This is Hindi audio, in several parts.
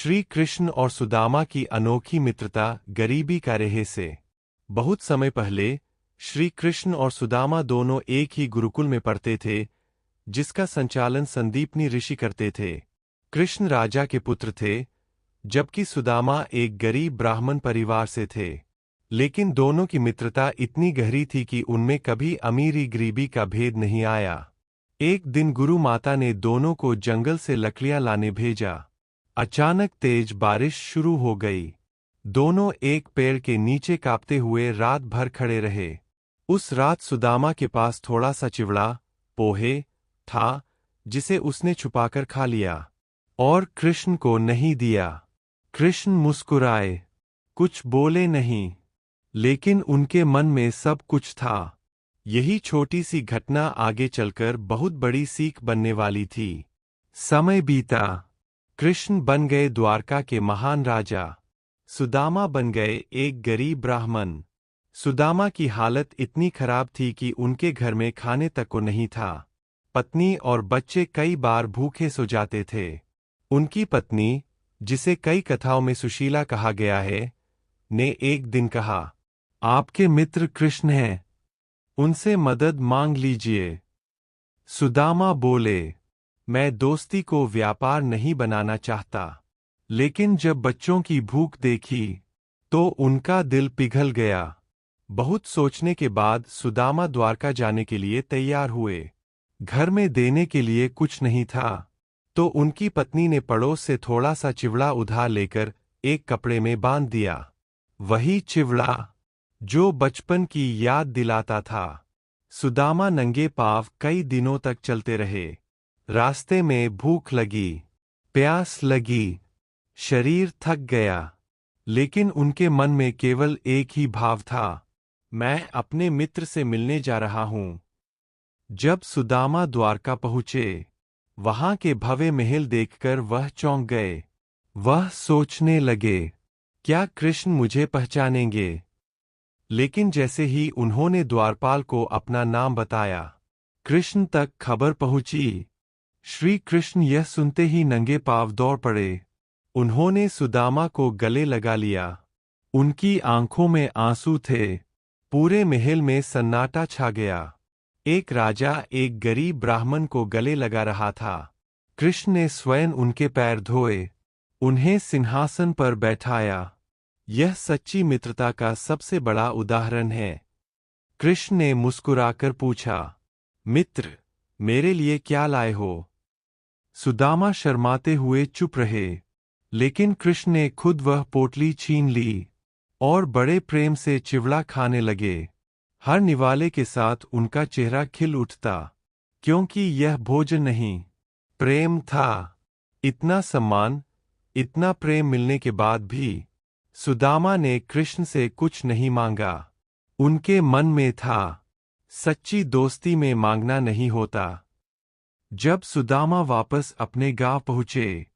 श्री कृष्ण और सुदामा की अनोखी मित्रता गरीबी का रहस्य। बहुत समय पहले श्री कृष्ण और सुदामा दोनों एक ही गुरुकुल में पढ़ते थे, जिसका संचालन संदीपनी ऋषि करते थे। कृष्ण राजा के पुत्र थे, जबकि सुदामा एक गरीब ब्राह्मण परिवार से थे। लेकिन दोनों की मित्रता इतनी गहरी थी कि उनमें कभी अमीरी गरीबी का भेद नहीं आया। एक दिन गुरु माता ने दोनों को जंगल से लकड़ियां लाने भेजा। अचानक तेज बारिश शुरू हो गई। दोनों एक पेड़ के नीचे कांपते हुए रात भर खड़े रहे। उस रात सुदामा के पास थोड़ा सा चिवड़ा, पोहे था, जिसे उसने छुपाकर खा लिया और कृष्ण को नहीं दिया। कृष्ण मुस्कुराए, कुछ बोले नहीं, लेकिन उनके मन में सब कुछ था। यही छोटी सी घटना आगे चलकर बहुत बड़ी सीख बनने वाली थी। समय बीता। कृष्ण बन गए द्वारका के महान राजा। सुदामा बन गए एक गरीब ब्राह्मण। सुदामा की हालत इतनी खराब थी कि उनके घर में खाने तक को नहीं था। पत्नी और बच्चे कई बार भूखे सो जाते थे। उनकी पत्नी, जिसे कई कथाओं में सुशीला कहा गया है, ने एक दिन कहा, आपके मित्र कृष्ण हैं, उनसे मदद मांग लीजिए। सुदामा बोले, मैं दोस्ती को व्यापार नहीं बनाना चाहता। लेकिन जब बच्चों की भूख देखी तो उनका दिल पिघल गया। बहुत सोचने के बाद सुदामा द्वारका जाने के लिए तैयार हुए। घर में देने के लिए कुछ नहीं था, तो उनकी पत्नी ने पड़ोस से थोड़ा सा चिवड़ा उधार लेकर एक कपड़े में बांध दिया। वही चिवड़ा जो बचपन की याद दिलाता था। सुदामा नंगे पांव कई दिनों तक चलते रहे। रास्ते में भूख लगी, प्यास लगी, शरीर थक गया, लेकिन उनके मन में केवल एक ही भाव था, मैं अपने मित्र से मिलने जा रहा हूं। जब सुदामा द्वारका पहुंचे, वहां के भव्य महल देखकर वह चौंक गए। वह सोचने लगे, क्या कृष्ण मुझे पहचानेंगे? लेकिन जैसे ही उन्होंने द्वारपाल को अपना नाम बताया, कृष्ण तक खबर पहुंची। श्री कृष्ण यह सुनते ही नंगे पांव दौड़ पड़े। उन्होंने सुदामा को गले लगा लिया। उनकी आंखों में आंसू थे। पूरे महल में सन्नाटा छा गया। एक राजा एक गरीब ब्राह्मण को गले लगा रहा था। कृष्ण ने स्वयं उनके पैर धोए, उन्हें सिंहासन पर बैठाया। यह सच्ची मित्रता का सबसे बड़ा उदाहरण है। कृष्ण ने मुस्कुराकर पूछा, मित्र, मेरे लिए क्या लाए हो? सुदामा शर्माते हुए चुप रहे, लेकिन कृष्ण ने खुद वह पोटली छीन ली और बड़े प्रेम से चिवड़ा खाने लगे। हर निवाले के साथ उनका चेहरा खिल उठता, क्योंकि यह भोजन नहीं, प्रेम था। इतना सम्मान, इतना प्रेम मिलने के बाद भी सुदामा ने कृष्ण से कुछ नहीं मांगा। उनके मन में था, सच्ची दोस्ती में मांगना नहीं होता। जब सुदामा वापस अपने गांव पहुंचे,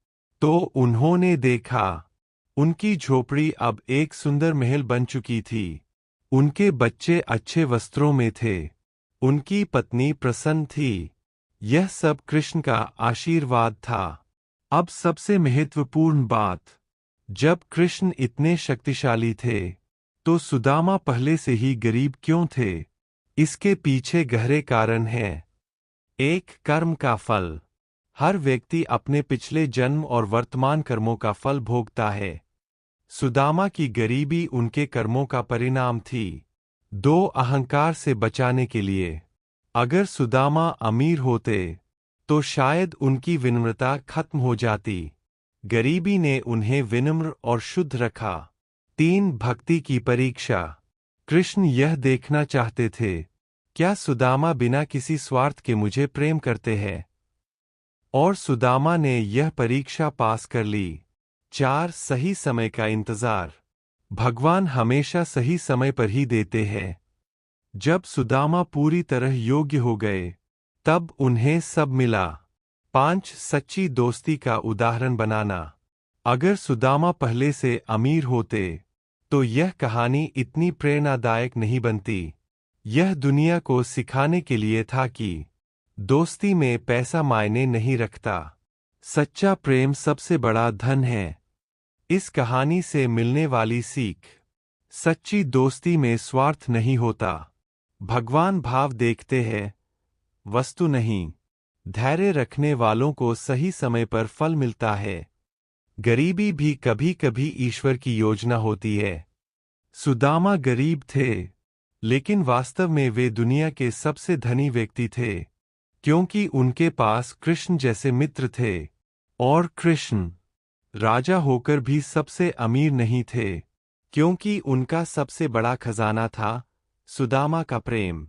तो उन्होंने देखा, उनकी झोपड़ी अब एक सुंदर महल बन चुकी थी। उनके बच्चे अच्छे वस्त्रों में थे। उनकी पत्नी प्रसन्न थी। यह सब कृष्ण का आशीर्वाद था। अब सबसे महत्वपूर्ण बात, जब कृष्ण इतने शक्तिशाली थे, तो सुदामा पहले से ही गरीब क्यों थे? इसके पीछे गहरे कारण हैं। एक, कर्म का फल। हर व्यक्ति अपने पिछले जन्म और वर्तमान कर्मों का फल भोगता है। सुदामा की गरीबी उनके कर्मों का परिणाम थी। दो, अहंकार से बचाने के लिए। अगर सुदामा अमीर होते, तो शायद उनकी विनम्रता खत्म हो जाती। गरीबी ने उन्हें विनम्र और शुद्ध रखा। तीन, भक्ति की परीक्षा। कृष्ण यह देखना चाहते थे, क्या सुदामा बिना किसी स्वार्थ के मुझे प्रेम करते हैं? और सुदामा ने यह परीक्षा पास कर ली। चार, सही समय का इंतजार। भगवान हमेशा सही समय पर ही देते हैं। जब सुदामा पूरी तरह योग्य हो गए, तब उन्हें सब मिला। पांच, सच्ची दोस्ती का उदाहरण बनाना। अगर सुदामा पहले से अमीर होते, तो यह कहानी इतनी प्रेरणादायक नहीं बनती। यह दुनिया को सिखाने के लिए था कि दोस्ती में पैसा मायने नहीं रखता। सच्चा प्रेम सबसे बड़ा धन है। इस कहानी से मिलने वाली सीख। सच्ची दोस्ती में स्वार्थ नहीं होता। भगवान भाव देखते हैं, वस्तु नहीं। धैर्य रखने वालों को सही समय पर फल मिलता है। गरीबी भी कभी कभी ईश्वर की योजना होती है। सुदामा गरीब थे, लेकिन वास्तव में वे दुनिया के सबसे धनी व्यक्ति थे, क्योंकि उनके पास कृष्ण जैसे मित्र थे। और कृष्ण राजा होकर भी सबसे अमीर नहीं थे, क्योंकि उनका सबसे बड़ा खजाना था सुदामा का प्रेम।